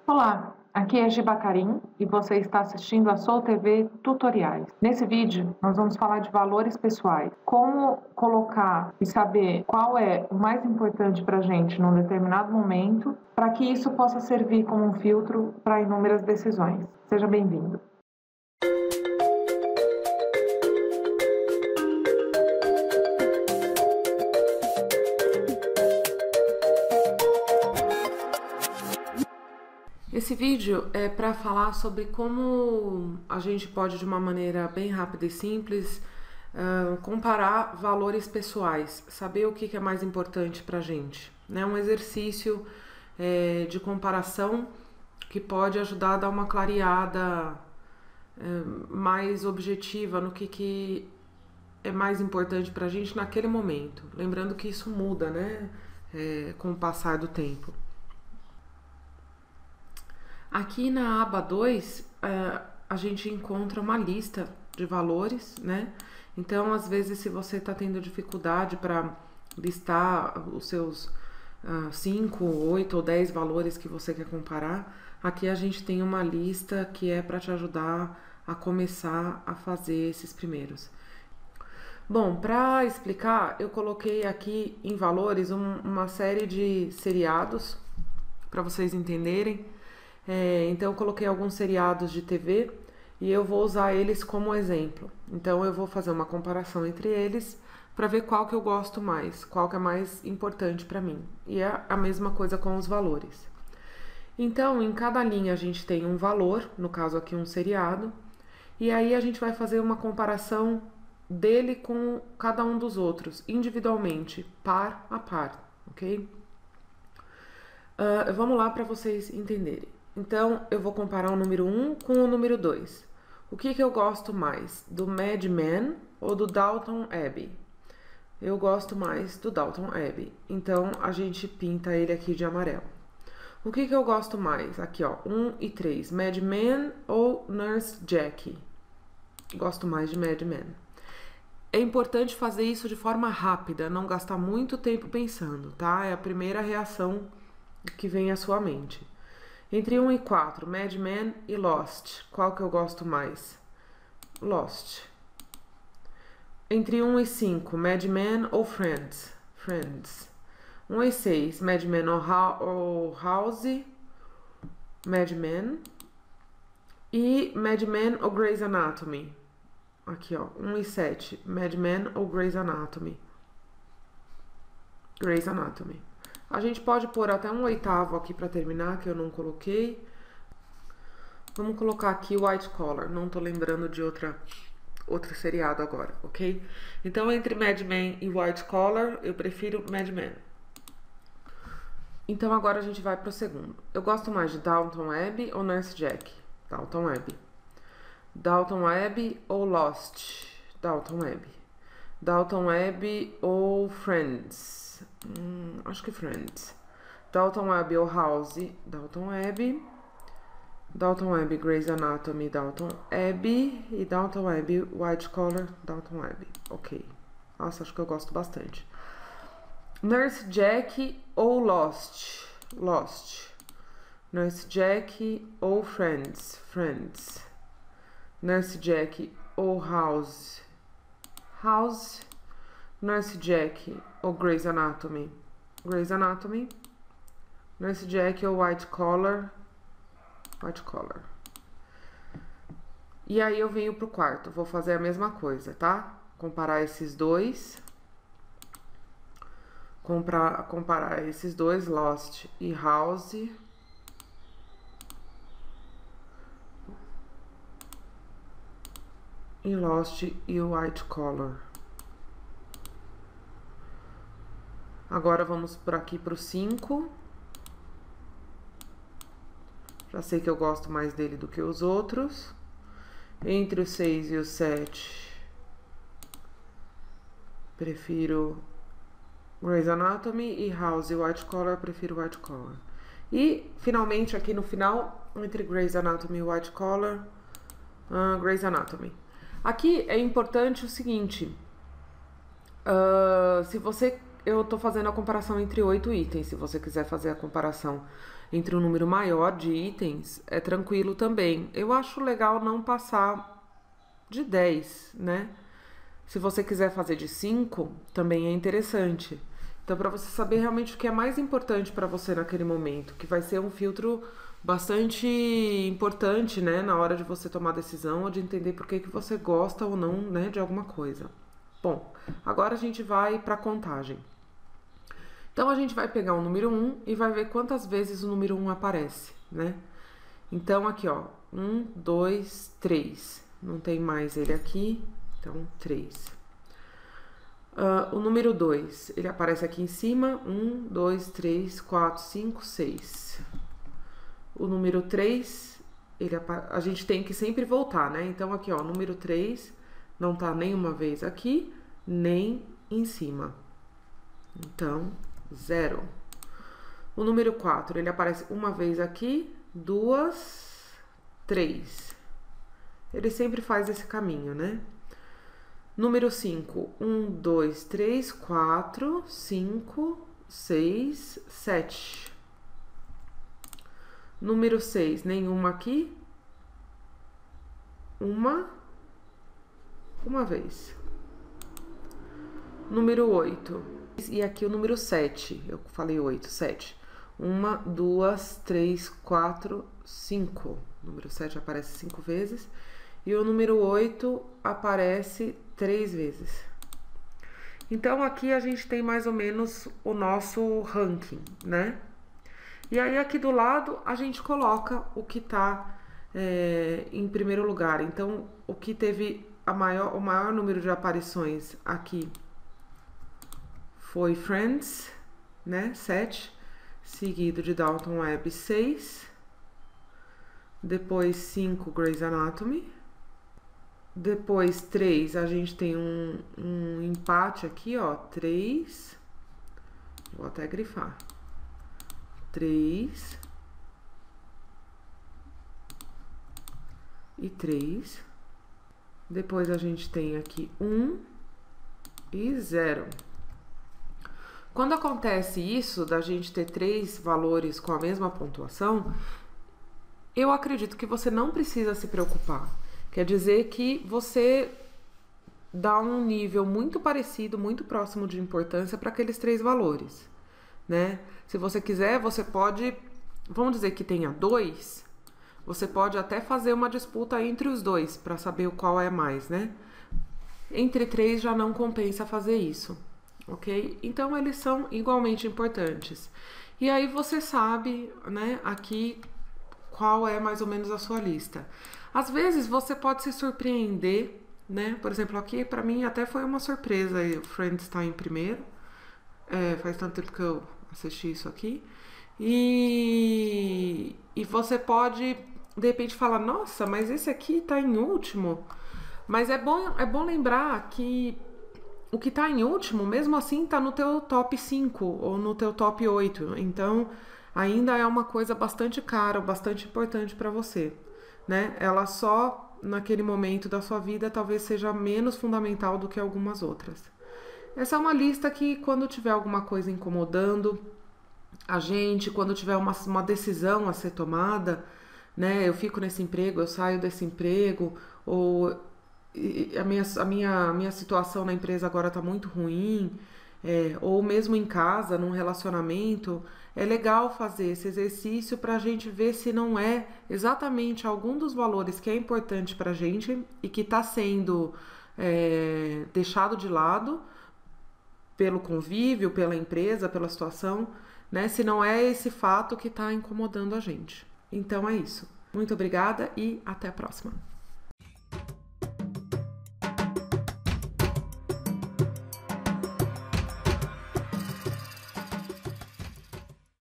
Olá, aqui é Giba Karim e você está assistindo a Soul TV Tutoriais. Nesse vídeo, nós vamos falar de valores pessoais, como colocar e saber qual é o mais importante para a gente num determinado momento, para que isso possa servir como um filtro para inúmeras decisões. Seja bem-vindo. Esse vídeo é para falar sobre como a gente pode, de uma maneira bem rápida e simples, comparar valores pessoais, saber o que é mais importante para a gente. É um exercício de comparação que pode ajudar a dar uma clareada mais objetiva no que é mais importante para a gente naquele momento. Lembrando que isso muda, né, com o passar do tempo. Aqui na aba 2, a gente encontra uma lista de valores, né? Então, às vezes, se você está tendo dificuldade para listar os seus 5, 8 ou 10 valores que você quer comparar, aqui a gente tem uma lista que é para te ajudar a começar a fazer esses primeiros. Bom, para explicar, eu coloquei aqui em valores uma série de seriados para vocês entenderem. Então eu coloquei alguns seriados de TV e eu vou usar eles como exemplo. Então eu vou fazer uma comparação entre eles para ver qual que eu gosto mais, qual que é mais importante para mim. E é a mesma coisa com os valores. Então em cada linha a gente tem um valor, no caso aqui um seriado, e aí a gente vai fazer uma comparação dele com cada um dos outros, individualmente, par a par, ok? Vamos lá para vocês entenderem. Então, eu vou comparar o número 1 com o número 2. O que eu gosto mais, do Mad Men ou do Downton Abbey? Eu gosto mais do Downton Abbey. Então, a gente pinta ele aqui de amarelo. O que eu gosto mais? Aqui, ó, 1 e 3. Mad Men ou Nurse Jackie? Gosto mais de Mad Men. É importante fazer isso de forma rápida, não gastar muito tempo pensando, tá? É a primeira reação que vem à sua mente. Entre 1 e 4, Mad Men e Lost. Qual que eu gosto mais? Lost. Entre 1 e 5, Mad Men ou Friends? Friends. 1 e 6, Mad Men ou House? Mad Men. E Mad Men ou Grey's Anatomy? Aqui, ó, 1 e 7, Mad Men ou Grey's Anatomy? Grey's Anatomy. A gente pode pôr até um oitavo aqui para terminar, que eu não coloquei. Vamos colocar aqui White Collar. Não tô lembrando de outro seriado agora, ok? Então, entre Mad Men e White Collar, eu prefiro Mad Men. Então, agora a gente vai pro segundo. Eu gosto mais de Downton Abbey ou Nurse Jackie? Downton Abbey. Downton Abbey ou Lost? Downton Abbey. Downton Abbey ou Friends? Acho que Friends. Downton Abbey ou House? Downton Abbey. Downton Abbey, Grey's Anatomy, Downton Abbey. E Downton Abbey, White Collar, Downton Abbey. Ok. Nossa, acho que eu gosto bastante. Nurse Jackie ou Lost? Lost. Nurse Jackie ou Friends? Friends. Nurse Jackie ou House? House. Nurse Jackie ou Grey's Anatomy? Grey's Anatomy. Nurse Jackie ou White Collar? White Collar. E aí eu venho pro quarto. Vou fazer a mesma coisa, tá? Comparar esses dois. Comparar esses dois, Lost e House. E Lost e White Collar. Agora vamos por aqui pro 5. Já sei que eu gosto mais dele do que os outros. Entre o 6 e o 7, prefiro Grey's Anatomy, e House e White Collar, prefiro White Collar. E, finalmente, aqui no final, entre Grey's Anatomy e White Collar, Grey's Anatomy. Aqui é importante o seguinte, eu tô fazendo a comparação entre 8 itens. Se você quiser fazer a comparação entre um número maior de itens, é tranquilo também. Eu acho legal não passar de 10, né? Se você quiser fazer de 5, também é interessante. Então, para você saber realmente o que é mais importante para você naquele momento, que vai ser um filtro bastante importante, né, na hora de você tomar decisão ou de entender por que você gosta ou não, né, de alguma coisa. Bom, agora a gente vai para a contagem. Então, a gente vai pegar o número 1 e vai ver quantas vezes o número 1 aparece, né? Então, aqui, ó, 1, 2, 3. Não tem mais ele aqui, então 3. O número 2, ele aparece aqui em cima, 1, 2, 3, 4, 5, 6. O número 3, a gente tem que sempre voltar, né? Então, aqui, ó, o número 3 não tá nenhuma vez aqui, nem em cima. Então, 0. O número 4, ele aparece uma vez aqui, 2, 3. Ele sempre faz esse caminho, né? Número 5, 1, 2, 3, 4, 5, 6, 7. Número 6, nenhuma aqui. Uma vez. Número 8. E aqui o número 7. Eu falei 8, 7. 1, 2, 3, 4, 5. O número 7 aparece 5 vezes. E o número 8 aparece 3 vezes. Então, aqui a gente tem mais ou menos o nosso ranking, né? E aí, aqui do lado, a gente coloca o que tá em primeiro lugar. Então, o que teve o maior número de aparições aqui foi Friends, né? 7. Seguido de Downton Abbey, 6. Depois, 5, Grey's Anatomy. Depois, 3, a gente tem um empate aqui, ó, 3. Vou até grifar. 3. E 3. Depois, a gente tem aqui 1 e 0. Quando acontece isso, da gente ter 3 valores com a mesma pontuação, eu acredito que você não precisa se preocupar. Quer dizer que você dá um nível muito parecido, muito próximo de importância para aqueles 3 valores, né? Se você quiser, você pode, vamos dizer que tenha 2, você pode até fazer uma disputa entre os 2 para saber qual é mais, né? Entre 3 já não compensa fazer isso, ok? Então, eles são igualmente importantes. E aí você sabe, né, aqui qual é mais ou menos a sua lista. Às vezes você pode se surpreender, né? Por exemplo, aqui pra mim até foi uma surpresa o Friends tá em primeiro. Faz tanto tempo que eu assisti isso aqui. E você pode, de repente, falar, nossa, mas esse aqui tá em último. Mas é bom lembrar que o que tá em último, mesmo assim, tá no teu top 5 ou no teu top 8. Então, ainda é uma coisa bastante cara, bastante importante para você, né? Ela só, naquele momento da sua vida, talvez seja menos fundamental do que algumas outras. Essa é uma lista que, quando tiver alguma coisa incomodando a gente, quando tiver uma decisão a ser tomada, né? Eu fico nesse emprego, eu saio desse emprego, ou a minha situação na empresa agora tá muito ruim, ou mesmo em casa, num relacionamento, é legal fazer esse exercício para a gente ver se não é exatamente algum dos valores que é importante para a gente e que está sendo deixado de lado pelo convívio, pela empresa, pela situação, né? Se não é esse fato que está incomodando a gente. Então é isso. Muito obrigada e até a próxima.